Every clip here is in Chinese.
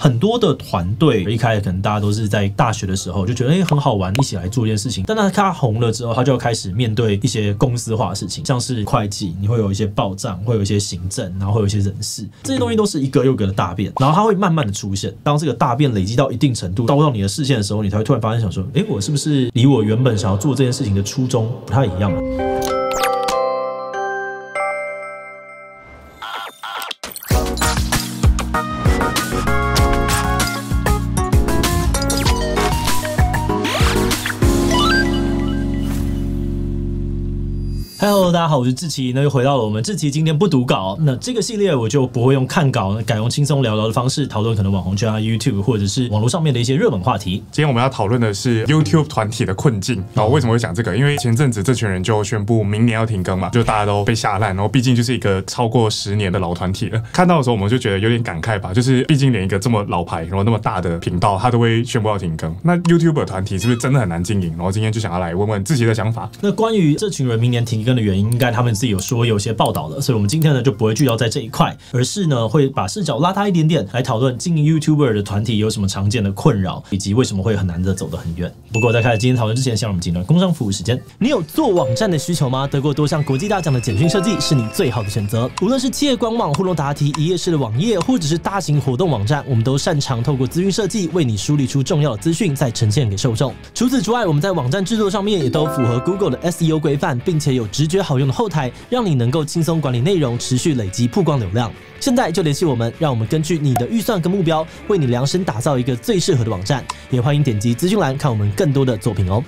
很多的团队一开始可能大家都是在大学的时候就觉得很好玩，一起来做一件事情。但他红了之后，他就要开始面对一些公司化的事情，像是会计，你会有一些报账，会有一些行政，然后会有一些人事，这些东西都是一个又一个的大变，然后它会慢慢的出现。当这个大变累积到一定程度，到你的视线的时候，你才会突然发现想说，我是不是离我原本想要做这件事情的初衷不太一样了？Hello， 大家好，我是志祺。那又回到了我们志祺今天不读稿。那这个系列我就不会用看稿，改用轻松聊聊的方式讨论可能网红圈啊、YouTube 或者是网络上面的一些热门话题。今天我们要讨论的是 YouTube 团体的困境。然后为什么会讲这个？因为前阵子这群人就宣布明年要停更嘛，就大家都被吓烂。然后毕竟就是一个超过10年的老团体了。看到的时候我们就觉得有点感慨吧，就是毕竟连一个这么老牌然后那么大的频道，他都会宣布要停更。那 YouTuber 团体是不是真的很难经营？然后今天就想要来问问志祺的想法。那关于这群人明年停更的原因，应该他们自己有说有些报道了，所以我们今天呢就不会聚焦在这一块，而是呢会把视角拉大一点点来讨论经营 YouTuber 的团体有什么常见的困扰，以及为什么会很难的走得很远。不过在开始今天讨论之前，先让我们进入工商服务时间。你有做网站的需求吗？得过多项国际大奖的简讯设计是你最好的选择。无论是企业官网、互动答题、一页式的网页，或者是大型活动网站，我们都擅长透过资讯设计为你梳理出重要的资讯，再呈现给受众。除此之外，我们在网站制作上面也都符合 Google 的 SEO 规范，并且有直觉好用的后台，让你能够轻松管理内容，持续累积曝光流量。现在就联系我们，让我们根据你的预算跟目标，为你量身打造一个最适合的网站。也欢迎点击资讯栏看我们更多的作品哦。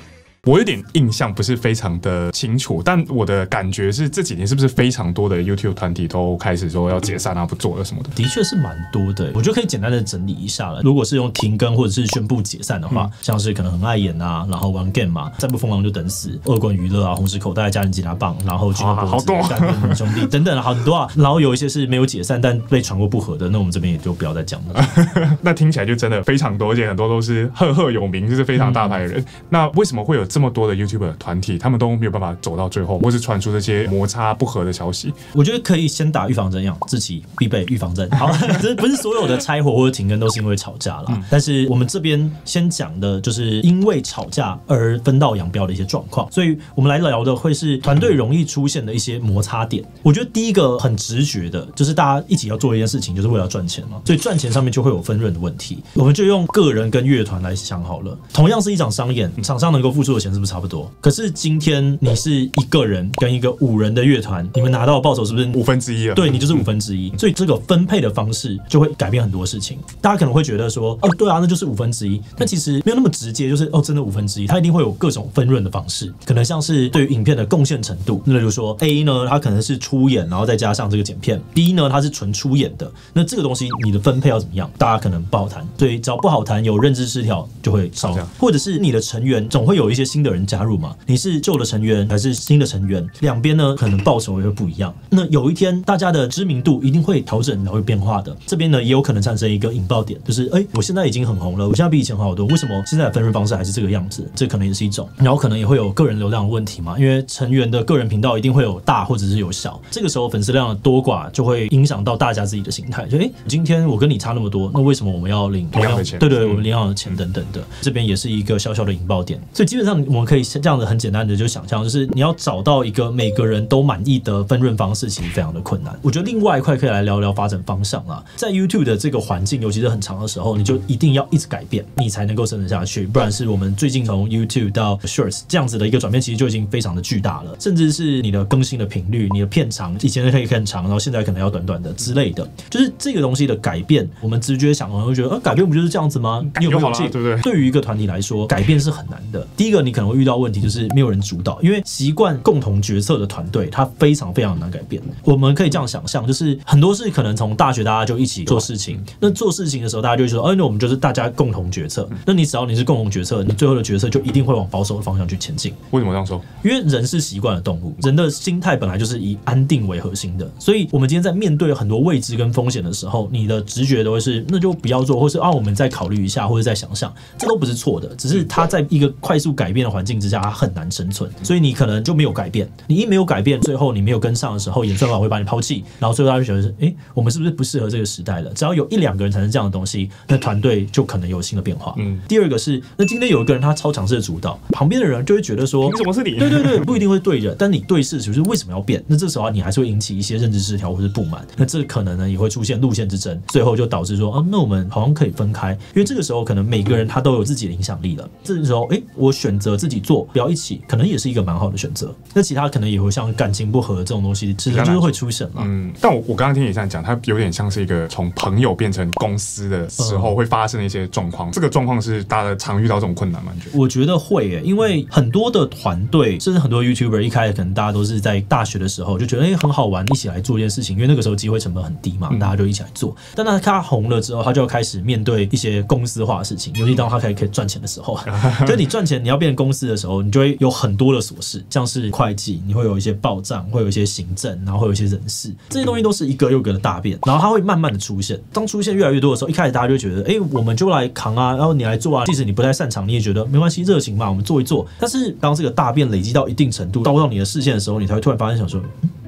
我有点印象不是非常的清楚，但我的感觉是这几年是不是非常多的 YouTube 团体都开始说要解散啊、不做了什么的？的确是蛮多的，我觉得可以简单的整理一下了。如果是用停更或者是宣布解散的话，像是可能很爱演啊，然后玩 game 嘛，再不疯狂就等死，恶棍娱乐啊，红石口袋、家人吉他棒，然后军火子、干跟兄弟等等很多啊。然后有一些是没有解散但被传过不合的，那我们这边也就不要再讲了。那听起来就真的非常多，而且很多都是赫赫有名，就是非常大牌的人。那为什么会有这么多的 YouTuber 团体，他们都没有办法走到最后，或是传出这些摩擦不合的消息？我觉得可以先打预防针一样，志祺必备预防针。好，这不是所有的拆伙或者停更都是因为吵架啦，但是我们这边先讲的就是因为吵架而分道扬镳的一些状况，所以我们来聊的会是团队容易出现的一些摩擦点。我觉得第一个很直觉的就是大家一起要做一件事情，就是为了赚钱嘛，所以赚钱上面就会有分润的问题。我们就用个人跟乐团来想好了，同样是一场商演，厂商能够付出的钱是不是差不多？可是今天你是一个人跟一个5人的乐团，你们拿到的报酬是不是1/5了？对，你就是1/5，所以这个分配的方式就会改变很多事情。大家可能会觉得说，哦，对啊，那就是1/5，但其实没有那么直接，就是哦，真的1/5，它一定会有各种分润的方式，可能像是对于影片的贡献程度。例如说 A 呢，它可能是出演，然后再加上这个剪片 ；B 呢，它是纯出演的。那这个东西你的分配要怎么样？大家可能不好谈，所以只要不好谈，有认知失调就会烧，或者是你的成员总会有一些新的人加入嘛，你是旧的成员还是新的成员，两边呢可能报酬也会不一样。那有一天大家的知名度一定会调整，然后会变化的。这边呢也有可能产生一个引爆点，就是我现在已经很红了，我现在比以前好多，为什么现在的分润方式还是这个样子？这可能也是一种。然后可能也会有个人流量的问题嘛，因为成员的个人频道一定会有大或者是有小，这个时候粉丝量的多寡就会影响到大家自己的心态，就今天我跟你差那么多，那为什么我们要领同样的钱？对，我们领一样的钱等等的，这边也是一个小小的引爆点。所以基本上我们可以这样子很简单的就想象，就是你要找到一个每个人都满意的分润方式，其实非常的困难。我觉得另外一块可以来聊聊发展方向啦。在 YouTube 的这个环境，尤其是很长的时候，你就一定要一直改变，你才能够生存下去。不然是我们最近从 YouTube 到 Shorts 这样子的一个转变，其实就已经非常的巨大了。甚至是你的更新的频率、你的片长，以前可以很长，然后现在可能要短短的之类的。就是这个东西的改变，我们直觉想可能会觉得，改变不就是这样子吗？你有没有勇气？对不对？对于一个团体来说，改变是很难的。第一个，你可能会遇到问题，就是没有人主导，因为习惯共同决策的团队，它非常非常难改变。我们可以这样想象，就是很多事可能从大学大家就一起做事情，那做事情的时候，大家就会说，那我们就是大家共同决策。那你只要你是共同决策，你最后的决策就一定会往保守的方向去前进。为什么这样说？因为人是习惯的动物，人的心态本来就是以安定为核心的，所以我们今天在面对很多未知跟风险的时候，你的直觉都会是那就不要做，或是我们再考虑一下，或者再想想，这都不是错的，只是它在一个快速改变变的环境之下，它很难生存，所以你可能就没有改变。你一没有改变，最后你没有跟上的时候，演算法会把你抛弃，然后最后他就觉得是，我们是不是不适合这个时代了？只要有1-2个人产生这样的东西，那团队就可能有新的变化。第二个是，那今天有一个人他超强势的主导，旁边的人就会觉得说，凭什么是你？对，不一定会对着，但你对事就是为什么要变？那这时候你还是会引起一些认知失调或是不满，那这可能呢也会出现路线之争，最后就导致说，那我们好像可以分开，因为这个时候可能每个人他都有自己的影响力了。这个时候，我选择自己做，不要一起，可能也是一个蛮好的选择。那其他可能也会像感情不合这种东西，其实就是会出现了。但我刚刚听你这样讲，它有点像是一个从朋友变成公司的时候会发生的一些状况。这个状况是大家常遇到这种困难吗？我觉得会耶，因为很多的团队，甚至很多 YouTuber 一开始可能大家都是在大学的时候就觉得很好玩，一起来做一件事情，因为那个时候机会成本很低嘛，大家就一起来做。但他红了之后，他就要开始面对一些公司化的事情，尤其当他可以赚钱的时候，就你赚钱你要变成公司的时候，你就会有很多的琐事，像是会计，你会有一些报账，会有一些行政，然后会有一些人事，这些东西都是一个又一个的大变，然后它会慢慢的出现。当出现越来越多的时候，一开始大家就会觉得，我们就来扛啊，然后你来做啊，即使你不太擅长，你也觉得没关系，热情嘛，我们做一做。但是当这个大变累积到一定程度，到你的视线的时候，你才会突然发现想说，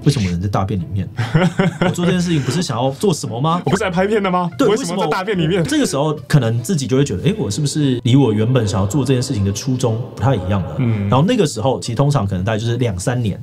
为什么人在大便里面？我做这件事情不是想要做什么吗？我不是来拍片的吗？对，为什么在大便里面？这个时候可能自己就会觉得，我是不是离我原本想要做这件事情的初衷不太一样了？然后那个时候，其实通常可能大概就是2-3年，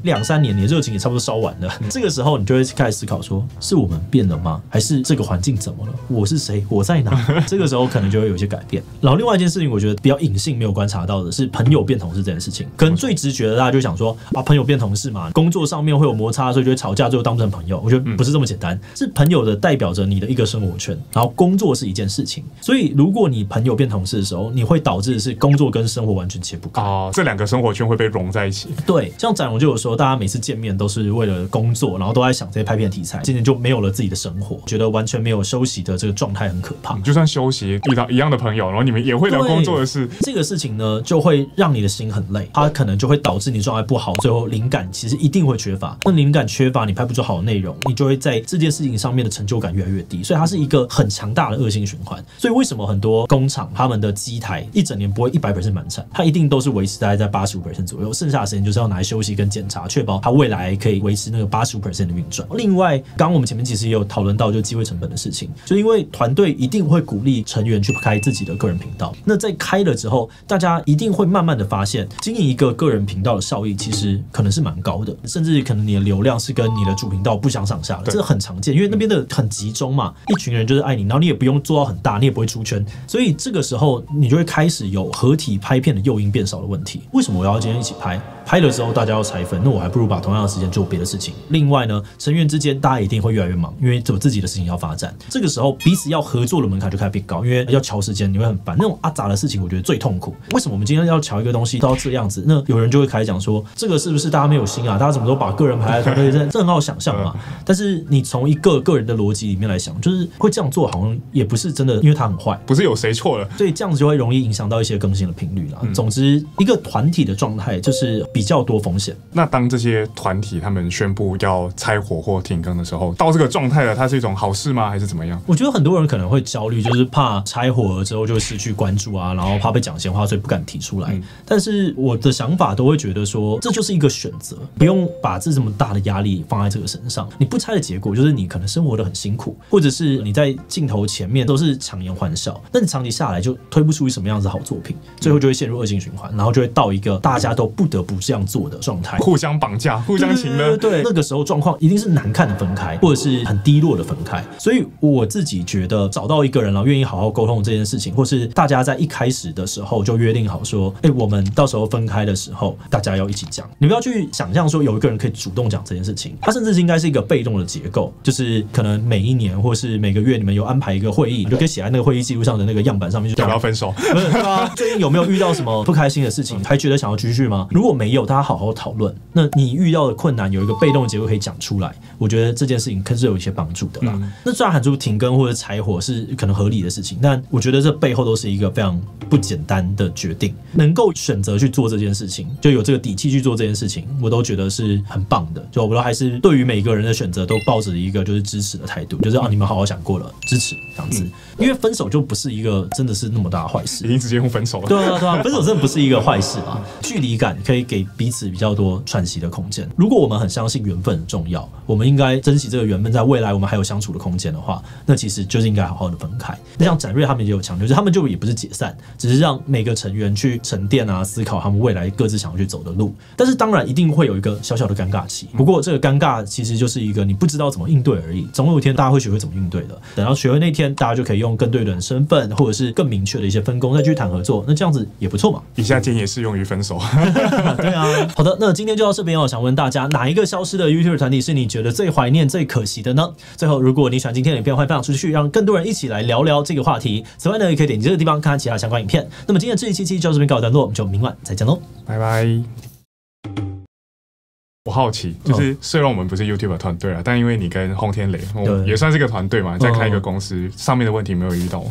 你的热情也差不多烧完了。这个时候你就会开始思考说，是我们变了吗？还是这个环境怎么了？我是谁？我在哪？这个时候可能就会有一些改变。然后另外一件事情，我觉得比较隐性没有观察到的是朋友变同事这件事情。可能最直觉的大家就想说，朋友变同事嘛，工作上面会有摩擦，所以就会吵架，最后当不成朋友。我觉得不是这么简单，是朋友的代表着你的一个生活圈，然后工作是一件事情。所以如果你朋友变同事的时候，你会导致的是工作跟生活完全切不开。这2个生活圈会被融在一起。对，像展荣就有说，大家每次见面都是为了工作，然后都在想这些拍片题材，今年就没有了自己的生活，觉得完全没有休息的这个状态很可怕。就算休息遇到一样的朋友，然后你们也会聊工作的事，这个事情呢就会让你的心很累，它可能就会导致你状态不好，最后灵感其实一定会缺乏。那灵感缺乏，你拍不出好的内容，你就会在这件事情上面的成就感越来越低，所以它是一个很强大的恶性循环。所以为什么很多工厂他们的机台一整年不会100% 满产，它一定都是维持大概在85% 左右，剩下的时间就是要拿来休息跟检查，确保它未来可以维持那个85% 的运转。另外，刚刚我们前面其实也有讨论到就机会成本的事情，就因为团队一定会鼓励成员去开自己的个人频道，那在开了之后，大家一定会慢慢的发现，经营一个个人频道的效益其实可能是蛮高的，甚至可能你的流量是跟你的主频道不相上下的，这很常见，因为那边的很集中嘛，一群人就是爱你，然后你也不用做到很大，你也不会出圈，所以这个时候你就会开始有合体拍片的诱因变少的问题。为什么我要今天一起拍？拍了之后大家要拆分，那我还不如把同样的时间做别的事情。另外呢，成员之间大家一定会越来越忙，因为有自己的事情要发展。这个时候彼此要合作的门槛就开始变高，因为要调时间你会很烦。那种阿杂的事情我觉得最痛苦。为什么我们今天要调一个东西都要这样子？那有人就会开始讲说，这个是不是大家没有心啊？大家怎么都把个人排在团队，这很好想象嘛。但是你从一个个人的逻辑里面来想，就是会这样做好像也不是真的，因为他很坏，不是有谁错了，所以这样子就会容易影响到一些更新的频率啦。总之，一个团体的状态就是比较多风险。那当这些团体他们宣布要拆伙或停更的时候，到这个状态了，它是一种好事吗？还是怎么样？我觉得很多人可能会焦虑，就是怕拆伙了之后就会失去关注啊，然后怕被讲闲话，所以不敢提出来。但是我的想法都会觉得说，这就是一个选择，不用把这么大的压力放在这个身上。你不拆的结果就是你可能生活得很辛苦，或者是你在镜头前面都是强颜欢笑，但你长期下来就推不出什么样子的好作品，最后就会陷入恶性循环，然后就会到一个大家都不得不这样做的状态，互相绑架、互相情勒。对，那个时候状况一定是难看的分开，或者是很低落的分开。所以我自己觉得，找到一个人然后愿意好好沟通这件事情，或是大家在一开始的时候就约定好说，我们到时候分开的时候，大家要一起讲。你不要去想象说有一个人可以主动讲这件事情，它甚至应该是一个被动的结构，就是可能每一年或是每个月你们有安排一个会议，你就可以写在那个会议记录上的那个样板上面，就要不要分手？对啊，最近有没有遇到什么不开心的事情，还觉得想要继续吗？如果没有，大家好好讨论。那你遇到的困难有一个被动的结果可以讲出来，我觉得这件事情可是有一些帮助的啦。那虽然喊出停更或者柴火是可能合理的事情，但我觉得这背后都是一个非常不简单的决定。能够选择去做这件事情，就有这个底气去做这件事情，我都觉得是很棒的。就我都还是对于每个人的选择都抱着一个就是支持的态度，就是你们好好想过了，支持这样子。因为分手就不是一个真的是那么大的坏事，已经直接用分手了。对啊，分手真的不是一个坏事啊。距离感可以给彼此比较多喘息的空间。如果我们很相信缘分很重要，我们应该珍惜这个缘分，在未来我们还有相处的空间的话，那其实就是应该好好的分开。那像展瑞他们也有强调，就是他们就也不是解散，只是让每个成员去沉淀啊，思考他们未来各自想要去走的路。但是当然一定会有一个小小的尴尬期，不过这个尴尬其实就是一个你不知道怎么应对而已。总有一天大家会学会怎么应对的，等到学会那天，大家就可以用更对等的身份，或者是更明确的一些分工再去谈合作，那这样子也不错嘛。以下建议也适用于分手。对啊，好的，那今天就到这边哦。想问大家，哪一个消失的 YouTube 团体是你觉得最怀念、最可惜的呢？最后，如果你喜欢今天的影片，欢迎分享出去，让更多人一起来聊聊这个话题。此外呢，也可以点击这个地方看看其他相关影片。那么今天的这一期就到这边告一段落，我们就明晚再见喽，拜拜。我好奇，就是虽然我们不是 YouTube 团队啊，但因为你跟轰天雷，也算是一个团队嘛，在开一个公司，上面的问题没有遇到。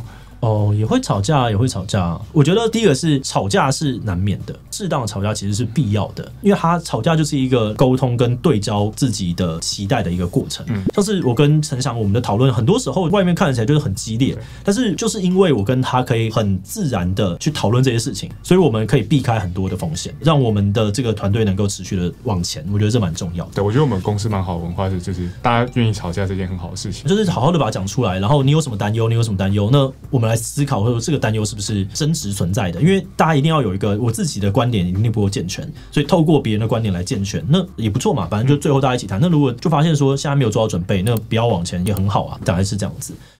也会吵架，也会吵架。我觉得第一个是吵架是难免的，适当的吵架其实是必要的，因为他吵架就是一个沟通跟对焦自己的期待的一个过程。像是我跟陈翔我们的讨论，很多时候外面看起来就是很激烈，但是就是因为我跟他可以很自然的去讨论这些事情，所以我们可以避开很多的风险，让我们的这个团队能够持续的往前。我觉得这蛮重要的。对，我觉得我们公司蛮好的文化是，就是大家愿意吵架这件很好的事情，就是好好的把它讲出来，然后你有什么担忧，你有什么担忧，那我们来思考说这个担忧是不是真实存在的，因为大家一定要有一个我自己的观点一定不够健全，所以透过别人的观点来健全，那也不错嘛，反正就最后大家一起谈。那如果就发现说现在没有做好准备，那不要往前也很好啊，大概是这样子。